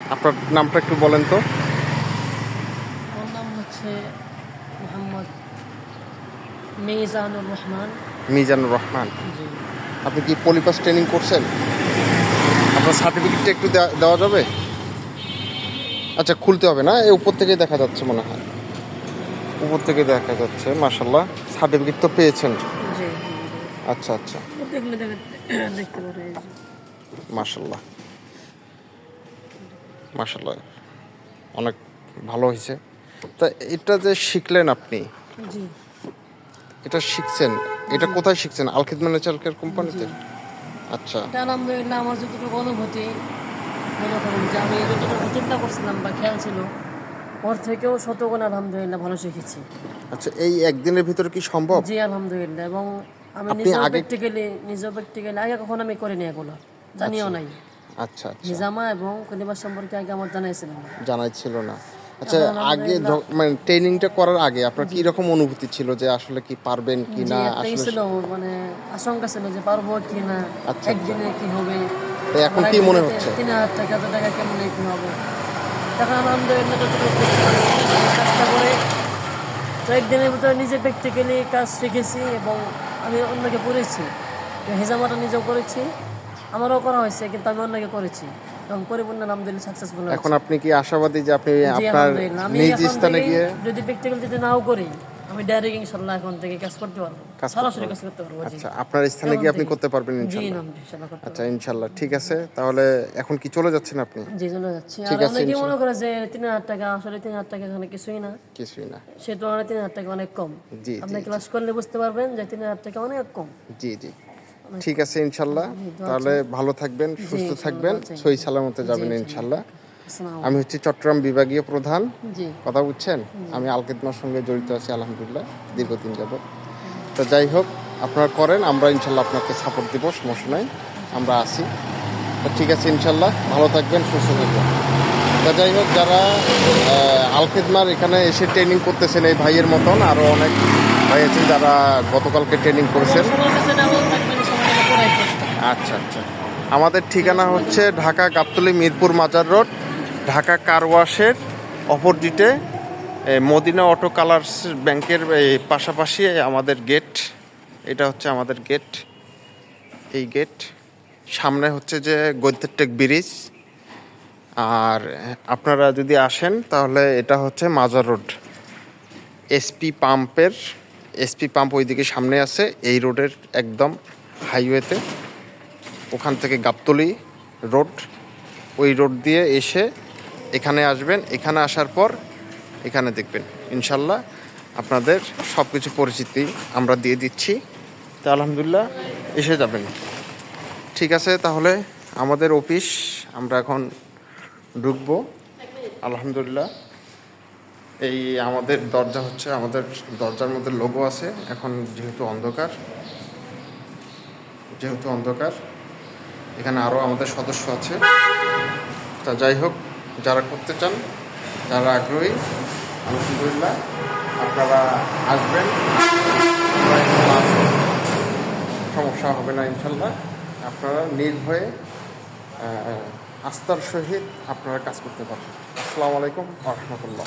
আপনার নামটা একটু বলেন তো। আমার নাম হচ্ছে মোহাম্মদ মিজানুর রহমান। মিজানুর রহমান। জি। আপনি কি পলিপাস ট্রেনিং করছেন? আপনার সার্টিফিকেটটা একটু দেওয়া যাবে? আচ্ছা, খুলতে হবে না, এই উপর থেকেই দেখা যাচ্ছে মনে হয়। উপর থেকে দেখা যাচ্ছে, মাশাল্লাহ। সার্টিফিকেট তো পেয়েছেন? জি। আচ্ছা আচ্ছা, দেখলে দেখতে পারে। মাশাল্লাহ মাশাল্লাহ, অনেক ভালো হয়েছে। তা এটা যে শিখলেন আপনি, জি এটা শিখছেন, এটা জি কোথায় শিখছেন? আল খিদমাত চালকের জি। কোম্পানিতে? আচ্ছা এটা আলহামদুলিল্লাহ আমার যতটুকু অনুভূতি, মনে করেন যে আমি যতটুকু চিন্তা করছিলাম বা খেয়াল ছিল, ওর থেকেও শতগুণ আলহামদুলিল্লাহ ভালো শিখেছি। আচ্ছা, এই একদিনের ভিতরে কি সম্ভব? জি আলহামদুলিল্লাহ। এবং আমি আপনি আগে নিজেও প্র্যাকটিক্যালি আগে কখনো আমি করিনি, এগুলো জানিও আচ্ছা নাই। আচ্ছা আচ্ছা, হিজামা এবং কলিমার সম্পর্কে আগে আমার জানাই ছিল না। জানাই ছিল না। আচ্ছা, এখন আগে আলহামদুলিল্লাহ। মানে ট্রেনিংটা করার আগে আপনার জি কি রকম অনুভূতি ছিল, যে আসলে কি পারবেন কি জি না একটা ই আসলে? ছিল, মানে আশঙ্কা ছিল যে পারবো কি না, আচ্ছা আচ্ছা, একদিনে কি হবে, তাই এখন আমার কি একদিনে মনে হচ্ছে? 3,000 টাকা, এত টাকা কেমনে কি হবে। এখন আলহামদুলিল্লাহ যতটুকু চেষ্টা করে তো একদিনের ভিতরে নিজে প্র্যাকটিক্যালি কাজ শিখেছি এবং আমি অন্যকে করেছি। হেজামাটা নিজেও করেছি, আমারও করা হয়েছে, কিন্তু আমি অন্যকে করেছি এবং পরিপূর্ণ আলহামদুলিল্লাহ সাকসেসফুল এখন হয়েছে। আপনি কি আশাবাদী যে আপনি জি আপনার আলহামদুলিল্লাহ। আমি নিজ এখন স্থানে থেকেই গিয়ে যদি প্র্যাকটিক্যাল যদি নাও করি, আমি ডাইরেক্ট ইনশাল্লাহ এখন থেকে কাজ করতে পারবো, কাজ করতে সরাসরি কাজ পারবেন? করতে পারবো। জি আচ্ছা, আপনার স্থানে এখন গিয়ে আপনি থেকে। করতে পারবেন জি ইনশাল্লাহ? না, ইনশাল্লাহ করতে আচ্ছা পারবো। ইনশাল্লাহ, ঠিক আছে। তাহলে এখন কি চলে যাচ্ছেন আপনি? জি চলে যাচ্ছি। আর ঠিক আছে, অনেকেই মনে ইনশাল্লাহ। করে যে 3,000 টাকা, আসলে 3,000 টাকা এখানে কিছুই না। কিছুই না। সে তুলনায় 3,000 টাকা অনেক কম। জি আপনি জি জি ক্লাস করলে বুঝতে পারবেন যে 3,000 টাকা অনেক কম। জি জি, অনেক ঠিক কম। আছে ইনশাল্লাহ। জি দোয়া তাহলে চাই। ভালো থাকবেন, জি সুস্থ ইনশাল্লাহ থাকবেন, দোয়া চাই। সহি সালামতে জি যাবেন ইনশাল্লাহ। ইনশাল্লাহ। আসসালামু আমি আলাইকুম। হচ্ছি চট্টগ্রাম বিভাগীয় প্রধান। জি কথা বুঝছেন? আমি আল খিদমার সঙ্গে জড়িত আছি আলহামদুলিল্লাহ, দীর্ঘদিন যাবত। তো যাই হোক, আপনারা করেন, আমরা ইনশাল্লাহ আপনাকে সাপোর্ট দিব, সমস্যা নাই, আমরা আছি। তো ঠিক আছে ইনশাল্লাহ, ভালো থাকবেন, সুস্থ থাকবেন। তা যাই হোক, যারা আল খিদমার এখানে এসে ট্রেনিং করতেছেন, এই ভাইয়ের মতন আরও অনেক ভাই আছেন যারা গতকালকে ট্রেনিং করেছেন। সবার কাছে ডাবল থাকবেন, সবার কাছে পুরাই চেষ্টা। আচ্ছা আচ্ছা, আমাদের ঠিকানা হচ্ছে ঢাকা গাবতলী মিরপুর মাজার রোড, ঢাকা কার ওয়াশের অপোজিটে মদিনা অটো কালার্স ব্যাংকের এই পাশাপাশি আমাদের গেট। এটা হচ্ছে আমাদের গেট, এই গেট। সামনে হচ্ছে যে গৈতেরটেক ব্রিজ। আর আপনারা যদি আসেন তাহলে এটা হচ্ছে মাজার রোড, এসপি পাম্প ওইদিকে সামনে আছে, এই রোডের একদম হাইওয়েতে। ওখান থেকে গাবতলী রোড, ওই রোড দিয়ে এসে এখানে আসবেন। এখানে আসার পর এখানে দেখবেন ইনশাল্লাহ আপনাদের সব কিছু পরিচিতি আমরা দিয়ে দিচ্ছি। তা আলহামদুলিল্লাহ এসে যাবেন। ঠিক আছে, তাহলে আমাদের অফিস আমরা এখন ঢুকবো আলহামদুলিল্লাহ। এই আমাদের দরজা হচ্ছে, আমাদের দরজার মধ্যে লোগো আছে। এখন যেহেতু অন্ধকার, এখানে আরও আমাদের সদস্য আছে। তা যাই হোক, যারা করতে চান, যারা আগ্রহী, আলহামদুলিল্লাহ আপনারা আসবেন, সমস্যা হবে না ইনশাল্লাহ। আপনারা নির্ভয়ে আস্থার সহিত আপনারা কাজ করতে পারবেন। আসসালামু আলাইকুম ওয়া রাহমাতুল্লাহ।